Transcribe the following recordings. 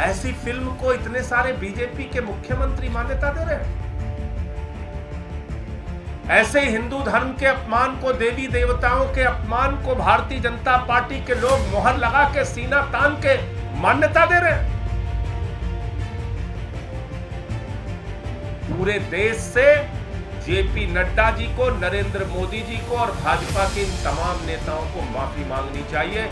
ऐसी फिल्म को इतने सारे बीजेपी के मुख्यमंत्री मान्यता दे रहे हैं। ऐसे हिंदू धर्म के अपमान को, देवी देवताओं के अपमान को भारतीय जनता पार्टी के लोग मोहर लगा के, सीना तान के मान्यता दे रहे हैं। पूरे देश से जेपी नड्डा जी को, नरेंद्र मोदी जी को और भाजपा के इन तमाम नेताओं को माफी मांगनी चाहिए।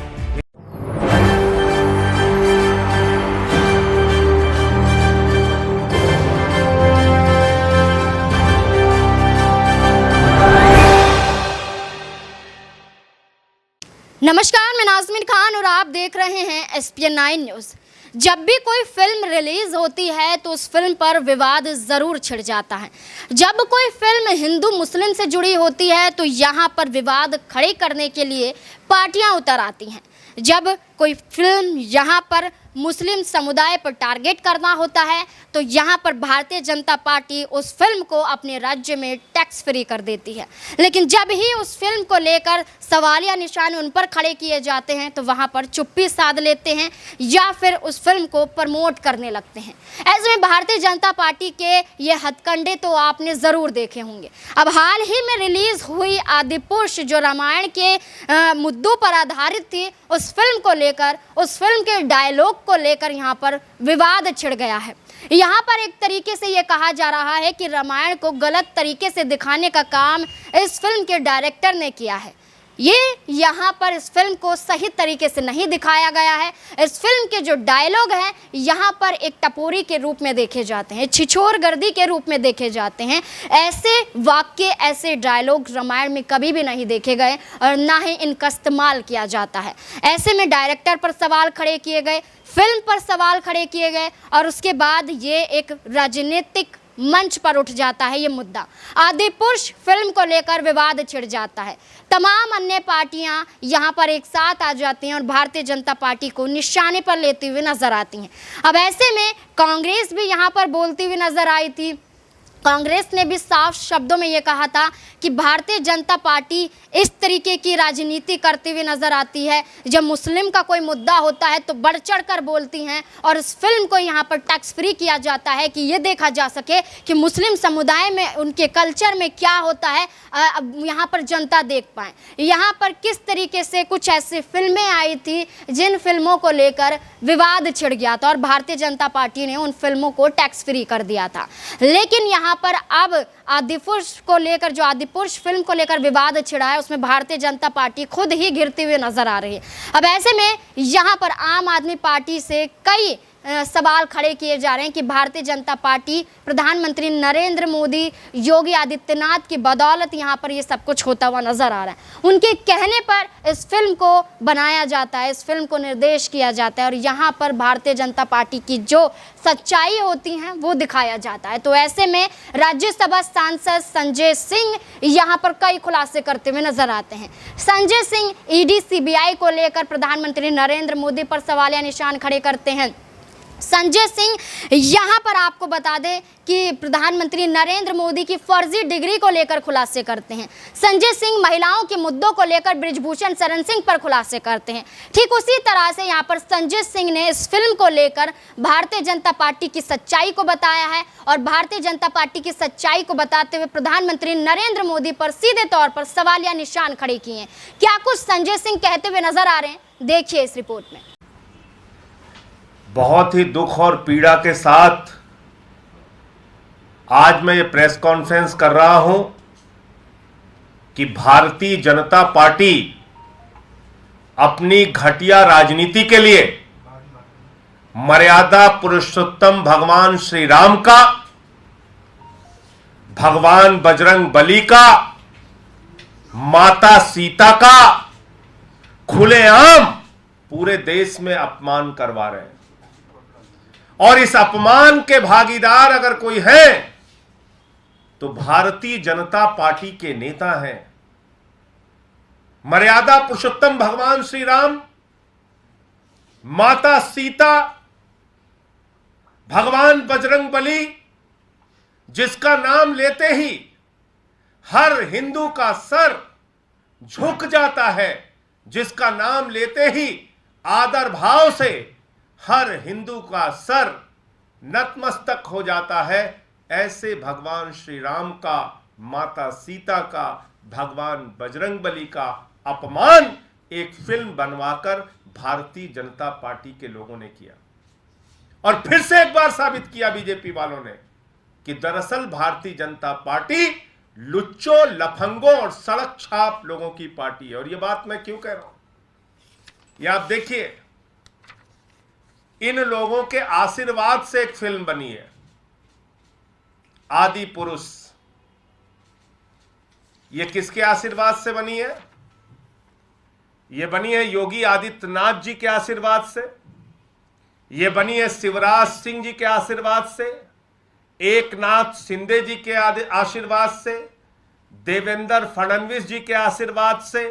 नमस्कार, मैं नाज़मीन खान और आप देख रहे हैं SPN 9 न्यूज़। जब भी कोई फिल्म रिलीज होती है तो उस फिल्म पर विवाद ज़रूर छिड़ जाता है। जब कोई फिल्म हिंदू मुस्लिम से जुड़ी होती है तो यहाँ पर विवाद खड़े करने के लिए पार्टियाँ उतर आती हैं। जब कोई फिल्म यहाँ पर मुस्लिम समुदाय पर टारगेट करना होता है तो यहाँ पर भारतीय जनता पार्टी उस फिल्म को अपने राज्य में टैक्स फ्री कर देती है। लेकिन जब ही उस फिल्म को लेकर सवालिया निशान उन पर खड़े किए जाते हैं तो वहाँ पर चुप्पी साध लेते हैं या फिर उस फिल्म को प्रमोट करने लगते हैं। ऐसे में भारतीय जनता पार्टी के ये हथकंडे तो आपने ज़रूर देखे होंगे। अब हाल ही में रिलीज़ हुई आदिपुरुष, जो रामायण के मुद्दों पर आधारित थी, उस फिल्म को लेकर, उस फिल्म के डायलॉग को लेकर यहाँ पर विवाद छिड़ गया है। यहाँ पर एक तरीके से ये कहा जा रहा है कि रामायण को गलत तरीके से दिखाने का काम इस फिल्म के डायरेक्टर ने किया है। ये यहाँ पर इस फिल्म को सही तरीके से नहीं दिखाया गया है। इस फिल्म के जो डायलॉग हैं यहाँ पर एक टपोरी के रूप में देखे जाते हैं, छिछोरगर्दी के रूप में देखे जाते हैं। ऐसे वाक्य, ऐसे डायलॉग रामायण में कभी भी नहीं देखे गए और ना ही इनका इस्तेमाल किया जाता है। ऐसे में डायरेक्टर पर सवाल खड़े किए गए, फिल्म पर सवाल खड़े किए गए और उसके बाद ये एक राजनीतिक मंच पर उठ जाता है ये मुद्दा। आदिपुरुष फिल्म को लेकर विवाद छिड़ जाता है। तमाम अन्य पार्टियां यहां पर एक साथ आ जाती हैं और भारतीय जनता पार्टी को निशाने पर लेती हुई नजर आती हैं। अब ऐसे में कांग्रेस भी यहां पर बोलती हुई नजर आई थी। कांग्रेस ने भी साफ शब्दों में ये कहा था कि भारतीय जनता पार्टी इस तरीके की राजनीति करती हुई नज़र आती है। जब मुस्लिम का कोई मुद्दा होता है तो बढ़ चढ़ कर बोलती हैं और इस फिल्म को यहाँ पर टैक्स फ्री किया जाता है कि ये देखा जा सके कि मुस्लिम समुदाय में, उनके कल्चर में क्या होता है, यहाँ पर जनता देख पाए। यहाँ पर किस तरीके से कुछ ऐसी फिल्में आई थी जिन फिल्मों को लेकर विवाद छिड़ गया था और भारतीय जनता पार्टी ने उन फिल्मों को टैक्स फ्री कर दिया था। लेकिन यहाँ पर अब आदिपुरुष को लेकर, जो आदिपुरुष फिल्म को लेकर विवाद छिड़ा है, उसमें भारतीय जनता पार्टी खुद ही घिरती हुई नजर आ रही है। अब ऐसे में यहाँ पर आम आदमी पार्टी से कई सवाल खड़े किए जा रहे हैं कि भारतीय जनता पार्टी, प्रधानमंत्री नरेंद्र मोदी, योगी आदित्यनाथ की बदौलत यहाँ पर ये सब कुछ होता हुआ नजर आ रहा है। उनके कहने पर इस फिल्म को बनाया जाता है, इस फिल्म को निर्देश किया जाता है और यहाँ पर भारतीय जनता पार्टी की जो सच्चाई होती हैं वो दिखाया जाता है। तो ऐसे में राज्यसभा सांसद संजय सिंह यहाँ पर कई खुलासे करते हुए नजर आते हैं। संजय सिंह ईडी सीबीआई को लेकर प्रधानमंत्री नरेंद्र मोदी पर सवालिया निशान खड़े करते हैं। संजय सिंह यहाँ पर आपको बता दें कि प्रधानमंत्री नरेंद्र मोदी की फर्जी डिग्री को लेकर खुलासे करते हैं। संजय सिंह महिलाओं के मुद्दों को लेकर बृजभूषण शरण सिंह पर खुलासे करते हैं। ठीक उसी तरह से यहाँ पर संजय सिंह ने इस फिल्म को लेकर भारतीय जनता पार्टी की सच्चाई को बताया है और भारतीय जनता पार्टी की सच्चाई को बताते हुए प्रधानमंत्री नरेंद्र मोदी पर सीधे तौर पर सवालिया निशान खड़े किए हैं। क्या कुछ संजय सिंह कहते हुए नजर आ रहे हैं, देखिए इस रिपोर्ट में। बहुत ही दुख और पीड़ा के साथ आज मैं ये प्रेस कॉन्फ्रेंस कर रहा हूं कि भारतीय जनता पार्टी अपनी घटिया राजनीति के लिए मर्यादा पुरुषोत्तम भगवान श्री राम का, भगवान बजरंग बली का, माता सीता का खुलेआम पूरे देश में अपमान करवा रहे हैं। और इस अपमान के भागीदार अगर कोई है तो भारतीय जनता पार्टी के नेता हैं। मर्यादा पुरुषोत्तम भगवान श्री राम, माता सीता, भगवान बजरंग बली, जिसका नाम लेते ही हर हिंदू का सर झुक जाता है, जिसका नाम लेते ही आदर भाव से हर हिंदू का सर नतमस्तक हो जाता है। ऐसे भगवान श्री राम का, माता सीता का, भगवान बजरंगबली का अपमान एक फिल्म बनवाकर भारतीय जनता पार्टी के लोगों ने किया। और फिर से एक बार साबित किया बीजेपी वालों ने कि दरअसल भारतीय जनता पार्टी लुच्चों, लफंगों और सड़क छाप लोगों की पार्टी है। और यह बात मैं क्यों कह रहा हूं, यह आप देखिए, इन लोगों के आशीर्वाद से एक फिल्म बनी है, आदि पुरुष। यह किसके आशीर्वाद से बनी है? यह बनी है योगी आदित्यनाथ जी के आशीर्वाद से, यह बनी है शिवराज सिंह जी के आशीर्वाद से, एकनाथ शिंदे जी के आशीर्वाद से, देवेंद्र फडणवीस जी के आशीर्वाद से,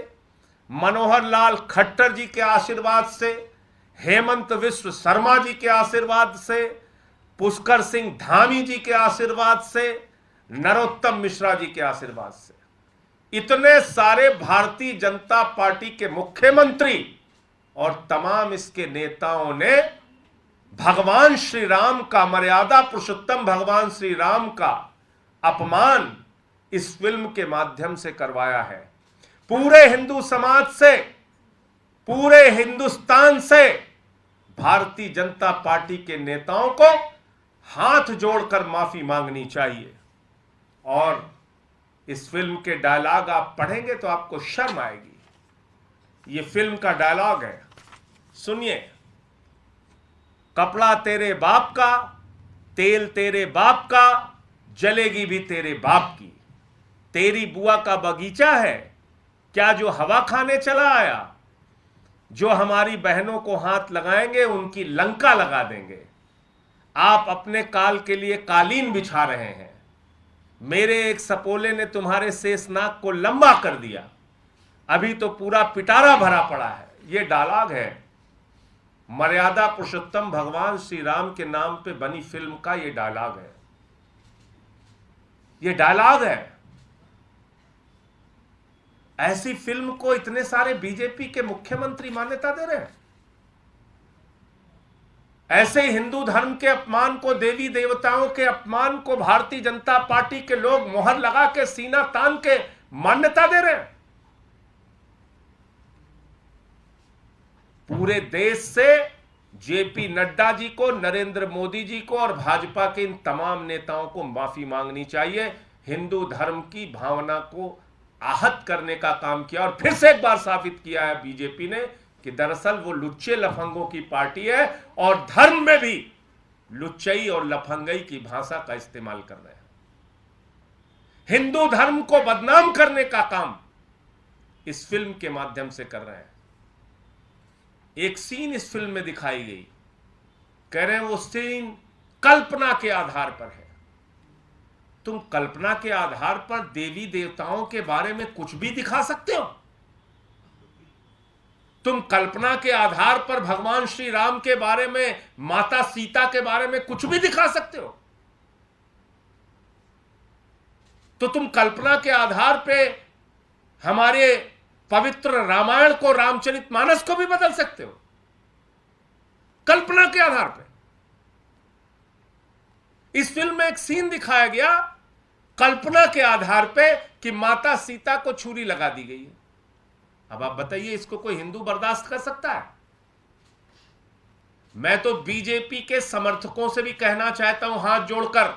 मनोहर लाल खट्टर जी के आशीर्वाद से, हेमंत विश्व शर्मा जी के आशीर्वाद से, पुष्कर सिंह धामी जी के आशीर्वाद से, नरोत्तम मिश्रा जी के आशीर्वाद से। इतने सारे भारतीय जनता पार्टी के मुख्यमंत्री और तमाम इसके नेताओं ने भगवान श्री राम का, मर्यादा पुरुषोत्तम भगवान श्री राम का अपमान इस फिल्म के माध्यम से करवाया है। पूरे हिंदू समाज से, पूरे हिंदुस्तान से भारतीय जनता पार्टी के नेताओं को हाथ जोड़कर माफी मांगनी चाहिए। और इस फिल्म के डायलॉग आप पढ़ेंगे तो आपको शर्म आएगी। ये फिल्म का डायलॉग है, सुनिए। कपड़ा तेरे बाप का, तेल तेरे बाप का, जलेगी भी तेरे बाप की। तेरी बुआ का बगीचा है क्या जो हवा खाने चला आया? जो हमारी बहनों को हाथ लगाएंगे उनकी लंका लगा देंगे। आप अपने काल के लिए कालीन बिछा रहे हैं। मेरे एक सपोले ने तुम्हारे शेषनाग को लंबा कर दिया, अभी तो पूरा पिटारा भरा पड़ा है। यह डायलॉग है मर्यादा पुरुषोत्तम भगवान श्री राम के नाम पे बनी फिल्म का। यह डायलॉग है, यह डायलॉग है। ऐसी फिल्म को इतने सारे बीजेपी के मुख्यमंत्री मान्यता दे रहे हैं। ऐसे हिंदू धर्म के अपमान को, देवी देवताओं के अपमान को भारतीय जनता पार्टी के लोग मोहर लगा के, सीना तान के मान्यता दे रहे हैं। पूरे देश से जेपी नड्डा जी को, नरेंद्र मोदी जी को और भाजपा के इन तमाम नेताओं को माफी मांगनी चाहिए। हिंदू धर्म की भावना को आहत करने का काम किया और फिर से एक बार साबित किया है बीजेपी ने कि दरअसल वो लुच्चे लफंगों की पार्टी है और धर्म में भी लुच्चई और लफंगई की भाषा का इस्तेमाल कर रहे हैं। हिंदू धर्म को बदनाम करने का काम इस फिल्म के माध्यम से कर रहे हैं। एक सीन इस फिल्म में दिखाई गई, कह रहे हैं वो सीन कल्पना के आधार पर है। तुम कल्पना के आधार पर देवी देवताओं के बारे में कुछ भी दिखा सकते हो। तुम कल्पना के आधार पर भगवान श्री राम के बारे में, माता सीता के बारे में कुछ भी दिखा सकते हो। तो तुम कल्पना के आधार पे हमारे पवित्र रामायण को, रामचरितमानस को भी बदल सकते हो, कल्पना के आधार पे। इस फिल्म में एक सीन दिखाया गया कल्पना के आधार पे कि माता सीता को छुरी लगा दी गई है। अब आप बताइए, इसको कोई हिंदू बर्दाश्त कर सकता है? मैं तो बीजेपी के समर्थकों से भी कहना चाहता हूं, हाथ जोड़कर,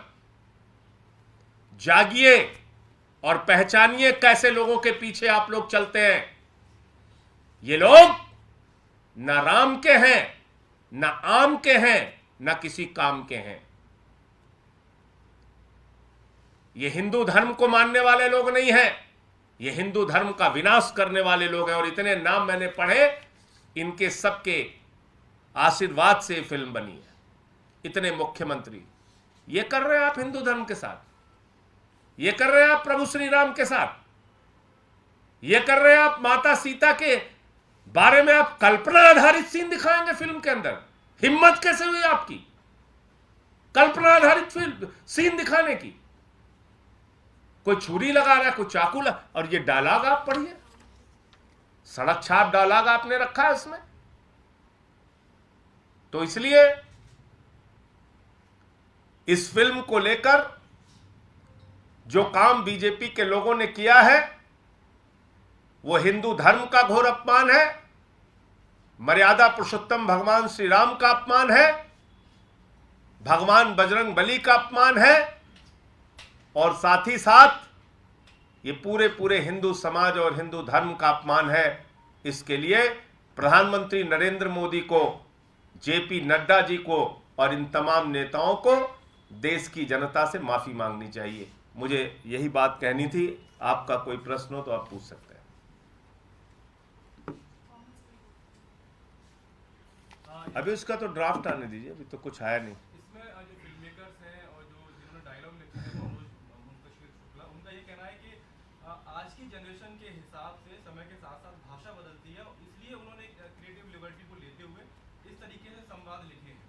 जागिए और पहचानिए कैसे लोगों के पीछे आप लोग चलते हैं। ये लोग ना राम के हैं, ना आम के हैं, ना किसी काम के हैं। ये हिंदू धर्म को मानने वाले लोग नहीं हैं, ये हिंदू धर्म का विनाश करने वाले लोग हैं। और इतने नाम मैंने पढ़े, इनके सबके आशीर्वाद से फिल्म बनी है। इतने मुख्यमंत्री ये कर रहे हैं आप हिंदू धर्म के साथ, ये कर रहे हैं आप प्रभु श्री राम के साथ, ये कर रहे हैं आप माता सीता के बारे में आप कल्पना आधारित सीन दिखाएंगे फिल्म के अंदर। हिम्मत कैसे हुई आपकी कल्पना आधारित फिल्म सीन दिखाने की? कोई छुरी लगा रहा है, कोई चाकू लगा, और ये डायलॉग आप पढ़िए, सड़क छाप डायलॉग आपने रखा है इसमें। तो इसलिए इस फिल्म को लेकर जो काम बीजेपी के लोगों ने किया है वो हिंदू धर्म का घोर अपमान है, मर्यादा पुरुषोत्तम भगवान श्री राम का अपमान है, भगवान बजरंग बली का अपमान है और साथ ही साथ ये पूरे हिंदू समाज और हिंदू धर्म का अपमान है। इसके लिए प्रधानमंत्री नरेंद्र मोदी को, जेपी नड्डा जी को और इन तमाम नेताओं को देश की जनता से माफी मांगनी चाहिए। मुझे यही बात कहनी थी। आपका कोई प्रश्न हो तो आप पूछ सकते हैं। अभी उसका तो ड्राफ्ट आने दीजिए, अभी तो कुछ आया नहीं। इसमें जो फिल्म मेकर्स हैं और जो जिन्होंने डायलॉग लिखे हैं मुंतशिर शुक्ला, उनका ये कहना है कि आज की जनरेशन के हिसाब से समय के साथ साथ भाषा बदलती है, इसलिए उन्होंने क्रिएटिव लिबर्टी को लेते हुए इस तरीके से संवाद लिखे हैं।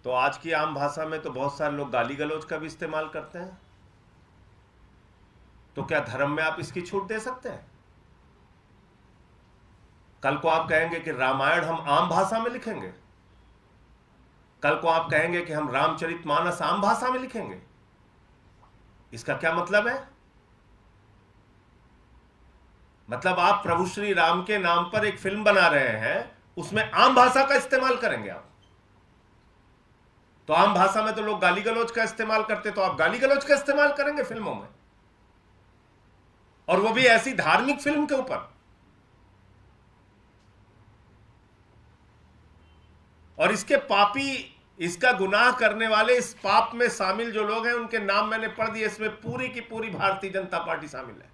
तो आज की आम भाषा में तो बहुत सारे लोग गाली गलौज का भी इस्तेमाल करते हैं, तो क्या धर्म में आप इसकी छूट दे सकते हैं? कल को आप कहेंगे कि रामायण हम आम भाषा में लिखेंगे, कल को आप कहेंगे कि हम रामचरितमानस आम भाषा में लिखेंगे। इसका क्या मतलब है? मतलब आप प्रभु श्री राम के नाम पर एक फिल्म बना रहे हैं, उसमें आम भाषा का इस्तेमाल करेंगे आप। तो आम भाषा में तो लोग गाली गलौज का इस्तेमाल करते, तो आप गाली गलौज का इस्तेमाल करेंगे फिल्मों में, और वो भी ऐसी धार्मिक फिल्म के ऊपर। और इसके पापी, इसका गुनाह करने वाले, इस पाप में शामिल जो लोग हैं उनके नाम मैंने पढ़ दिए। इसमें पूरी की पूरी भारतीय जनता पार्टी शामिल है।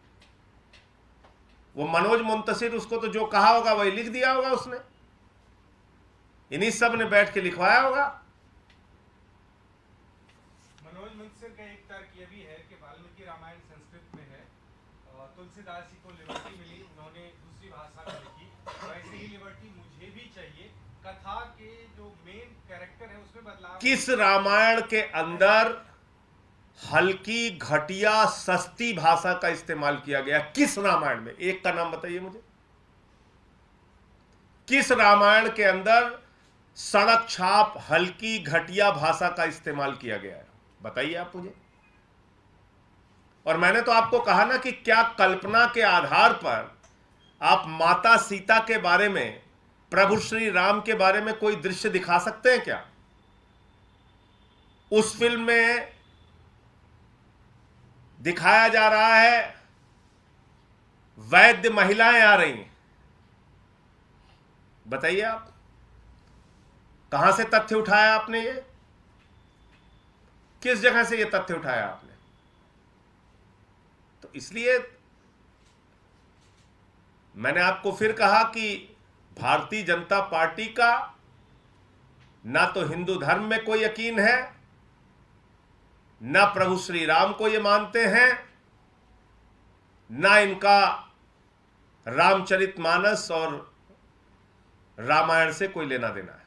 वो मनोज मुंतशिर, उसको तो जो कहा होगा वही लिख दिया होगा उसने, इन्हीं सब ने बैठ के लिखवाया होगा। मनोज मुंतशिर का एक तर्क ये भी है कि वाल्मीकि रामायण संस्कृत में है, तुलसीदास जी को लिबर्टी मिली, उन्होंने दूसरी भाषा में लिखी, वैसे ही लिबर्टी मुझे भी चाहिए। कथा के जो मेन कैरेक्टर है उसमें बदलाव। किस रामायण के अंदर हल्की, घटिया, सस्ती भाषा का इस्तेमाल किया गया? किस रामायण में? एक का नाम बताइए मुझे। किस रामायण के अंदर सड़क छाप, हल्की, घटिया भाषा का इस्तेमाल किया गया है? बताइए आप मुझे। और मैंने तो आपको कहा ना कि क्या कल्पना के आधार पर आप माता सीता के बारे में, प्रभु श्री राम के बारे में कोई दृश्य दिखा सकते हैं क्या? उस फिल्म में दिखाया जा रहा है वैद्य महिलाएं आ रही हैं। बताइए आप, कहां से तथ्य उठाया आपने? ये किस जगह से ये तथ्य उठाया आपने? तो इसलिए मैंने आपको फिर कहा कि भारतीय जनता पार्टी का ना तो हिंदू धर्म में कोई यकीन है, ना प्रभु श्री राम को ये मानते हैं, ना इनका रामचरितमानस और रामायण से कोई लेना देना है।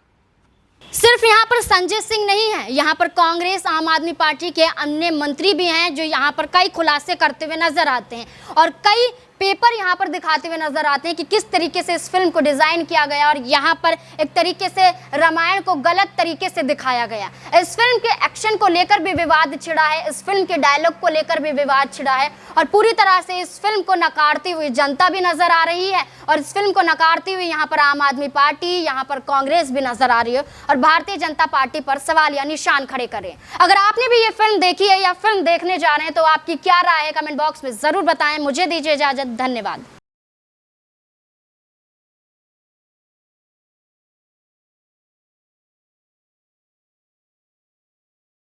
सिर्फ यहाँ पर संजय सिंह नहीं है, यहाँ पर कांग्रेस, आम आदमी पार्टी के अन्य मंत्री भी हैं जो यहाँ पर कई खुलासे करते हुए नजर आते हैं और कई पेपर यहाँ पर दिखाते हुए नजर आते हैं कि किस तरीके से इस फिल्म को डिजाइन किया गया और यहाँ पर एक तरीके से रामायण को गलत तरीके से दिखाया गया। इस फिल्म के एक्शन को लेकर भी विवाद छिड़ा है, इस फिल्म के डायलॉग को लेकर भी विवाद छिड़ा है और पूरी तरह से इस फिल्म को नकारती हुई जनता भी नजर आ रही है और इस फिल्म को नकारती हुई यहाँ पर आम आदमी पार्टी, यहाँ पर कांग्रेस भी नजर आ रही है और भारतीय जनता पार्टी पर सवाल या निशान खड़े कर रहे हैं। अगर आपने भी ये फिल्म देखी है या फिल्म देखने जा रहे हैं तो आपकी क्या राय है? कमेंट बॉक्स में जरूर बताएं। मुझे दीजिए इजाजत, धन्यवाद।